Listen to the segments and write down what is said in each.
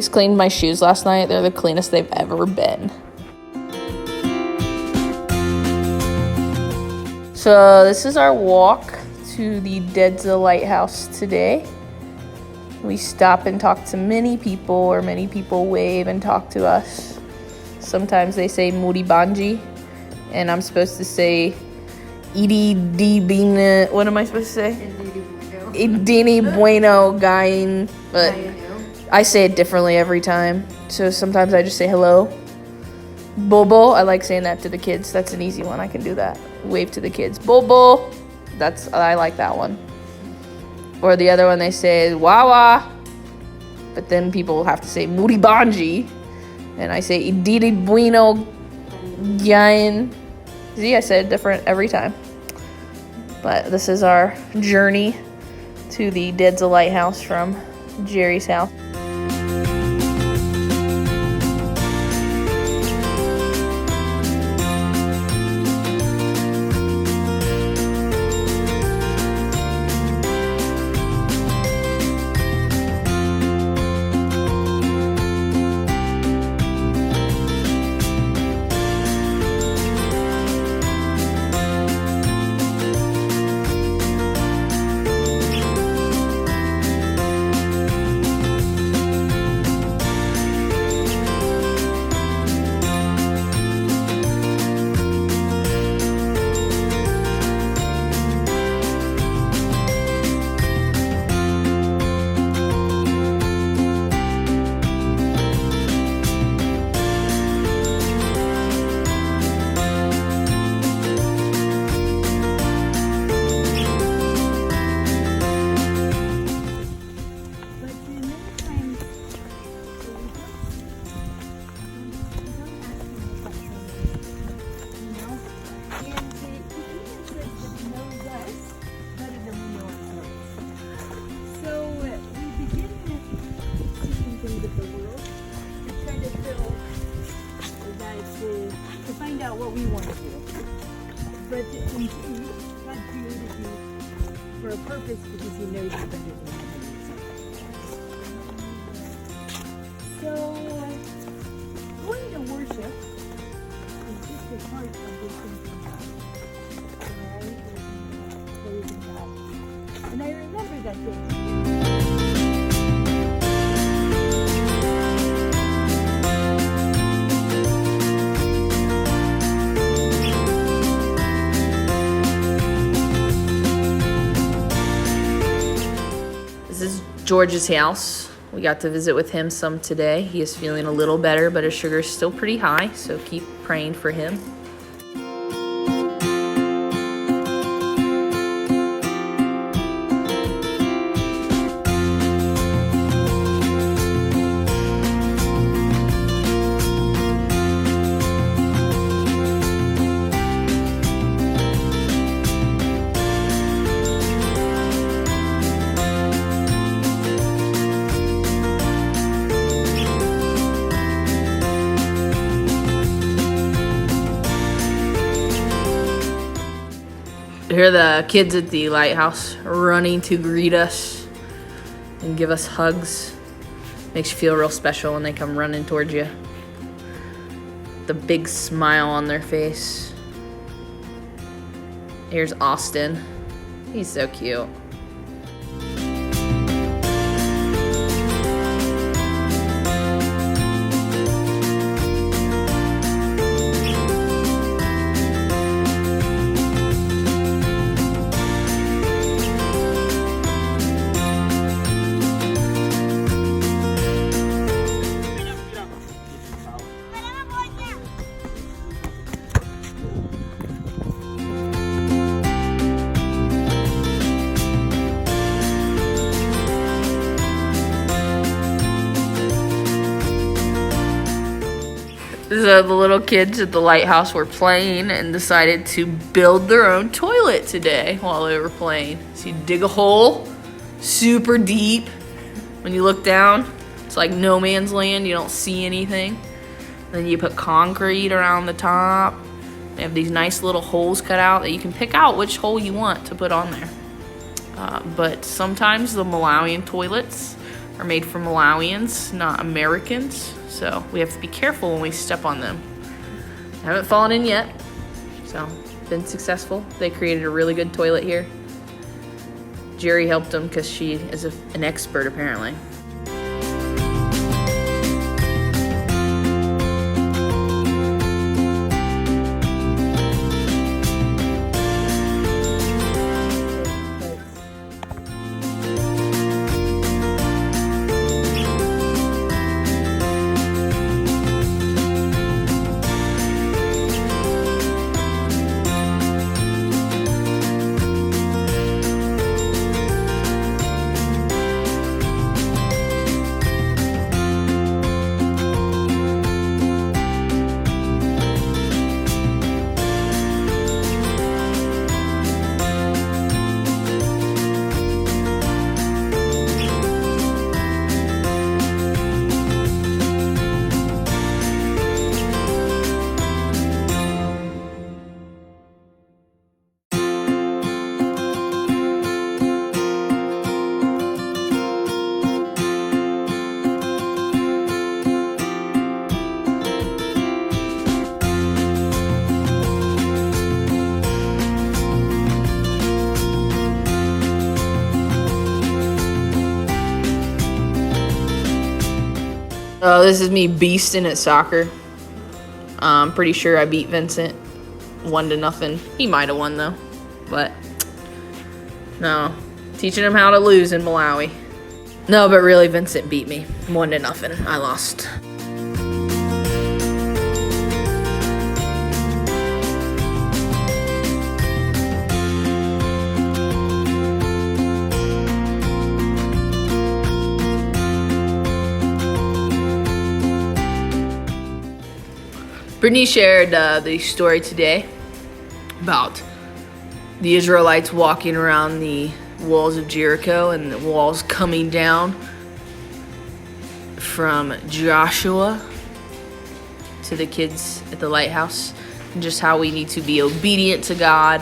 Just cleaned my shoes last night. They're the cleanest they've ever been. So this is our walk to the Dedza lighthouse today. We stop and talk to many people, or many people wave and talk to us. Sometimes they say Muri Banji, and I'm supposed to say Idi Di Bina. What am I supposed to say? Idini Bueno Gain. But I say it differently every time. So sometimes I just say hello. Bobo, I like saying that to the kids. That's an easy one. I can do that. Wave to the kids. Bobo. I like that one. Or the other one they say is Wawa. But then people have to say Muri Banji. And I say Idiri Bueno Gain. See, I said it different every time. But this is our journey to the Dedza lighthouse from Jerry's house. To find out what we want to do. But indeed, God created you for a purpose because He knows you better than anyone. So, going to worship is just a part of this thinking God. Alright? Praising God. And I remember that day. George's house. We got to visit with him some today. He is feeling a little better, but his sugar is still pretty high, so keep praying for him. Here are the kids at the lighthouse running to greet us and give us hugs. Makes you feel real special when they come running towards you. The big smile on their face. Here's Austin. He's so cute. So the little kids at the lighthouse were playing and decided to build their own toilet today while they were playing. So you dig a hole, super deep. When you look down, it's like no man's land. You don't see anything. Then you put concrete around the top. They have these nice little holes cut out that you can pick out which hole you want to put on there. But sometimes the Malawian toilets, are made for Malawians, not Americans. So we have to be careful when we step on them. I haven't fallen in yet, so been successful. They created a really good toilet here. Jerry helped them because she is an expert apparently. Oh, this is me beasting at soccer. I'm pretty sure I beat Vincent 1-0. He might have won though, but no. Teaching him how to lose in Malawi. No, but really Vincent beat me 1-0. I lost. Brittany shared the story today about the Israelites walking around the walls of Jericho and the walls coming down from Joshua to the kids at the lighthouse, and just how we need to be obedient to God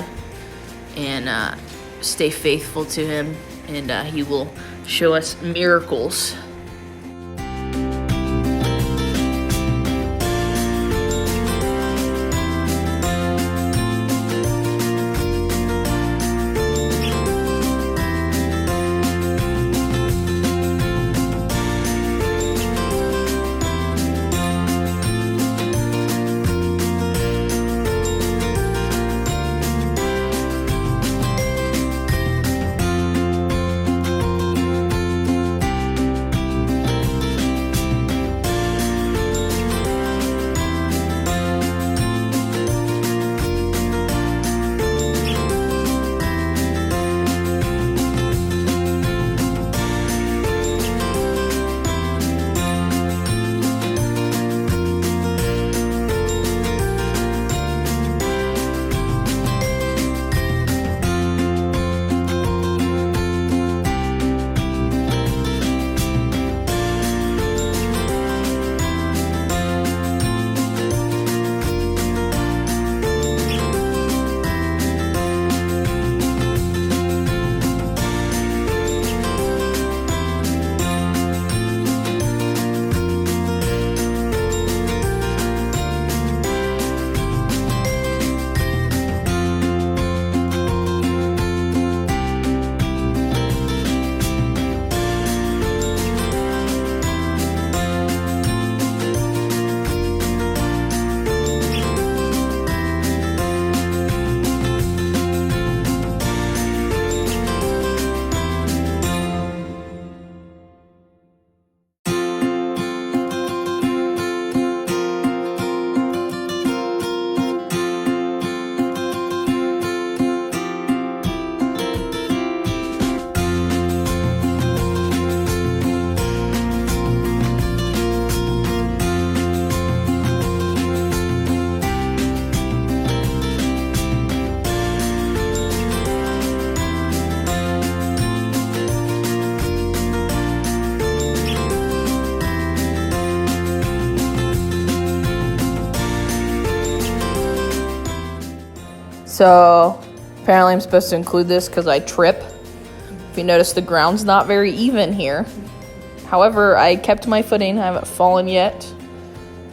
and stay faithful to Him, and He will show us miracles. So apparently I'm supposed to include this because I trip. If you notice, the ground's not very even here. However, I kept my footing. I haven't fallen yet.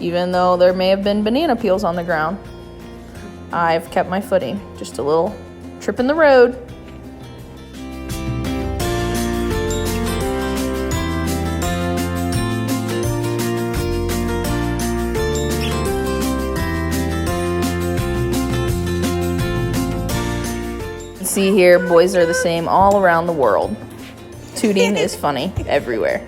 Even though there may have been banana peels on the ground, I've kept my footing. Just a little trip in the road. See here, boys are the same all around the world. Tooting is funny everywhere.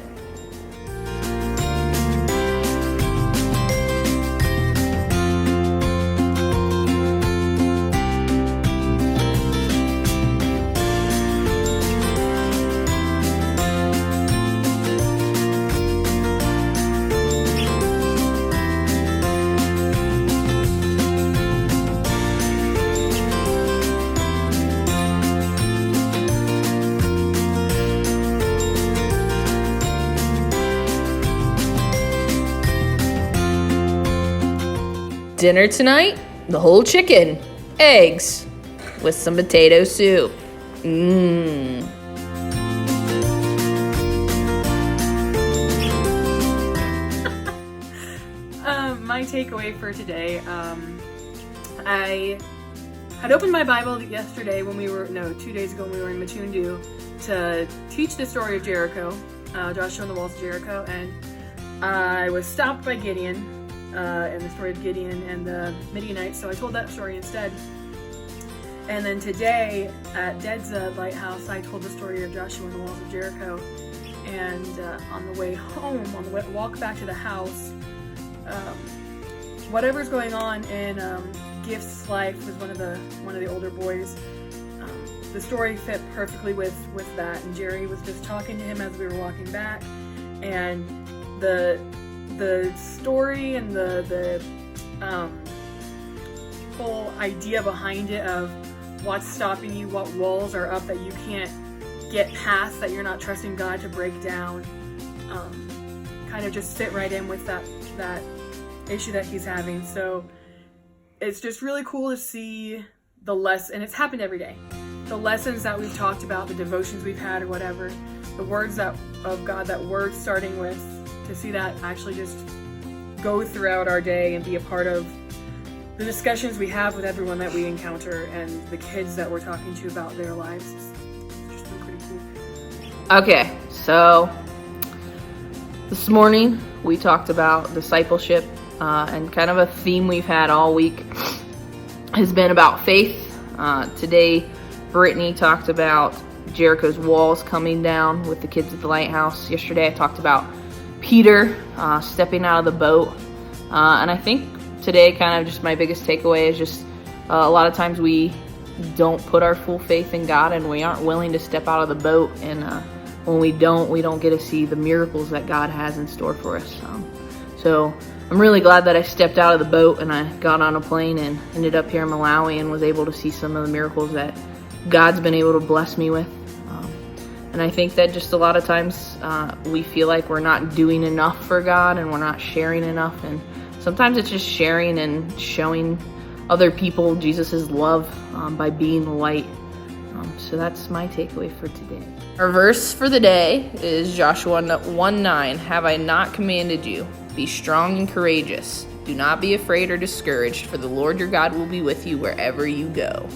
Dinner tonight, the whole chicken, eggs, with some potato soup. My takeaway for today, I had opened my Bible yesterday 2 days ago when we were in Matundu to teach the story of Jericho, Joshua and the walls of Jericho, and I was stopped by Gideon, and the story of Gideon and the Midianites, so I told that story instead. And then today at Dedza Lighthouse, I told the story of Joshua and the walls of Jericho. And on the way home, on the walk back to the house, whatever's going on in Gift's life with one of the older boys, the story fit perfectly with that. And Jerry was just talking to him as we were walking back, and the story and the whole idea behind it of what's stopping you, what walls are up that you can't get past, that you're not trusting God to break down, kind of just fit right in with that issue that he's having. So it's just really cool to see the lesson, and it's happened every day. The lessons that we've talked about, the devotions we've had or whatever, the words of God that we're starting with, to see that actually just go throughout our day and be a part of the discussions we have with everyone that we encounter and the kids that we're talking to about their lives. It's just been pretty cool. Okay, so this morning we talked about discipleship, and kind of a theme we've had all week has been about faith. Today, Brittany talked about Jericho's walls coming down with the kids at the lighthouse. Yesterday I talked about Peter stepping out of the boat, and I think today kind of just my biggest takeaway is just a lot of times we don't put our full faith in God, and we aren't willing to step out of the boat, and when we don't get to see the miracles that God has in store for us. So I'm really glad that I stepped out of the boat and I got on a plane and ended up here in Malawi and was able to see some of the miracles that God's been able to bless me with. And I think that just a lot of times we feel like we're not doing enough for God and we're not sharing enough. And sometimes it's just sharing and showing other people Jesus' love by being the light. So that's my takeaway for today. Our verse for the day is Joshua 1:9. Have I not commanded you? Be strong and courageous. Do not be afraid or discouraged, for the Lord your God will be with you wherever you go.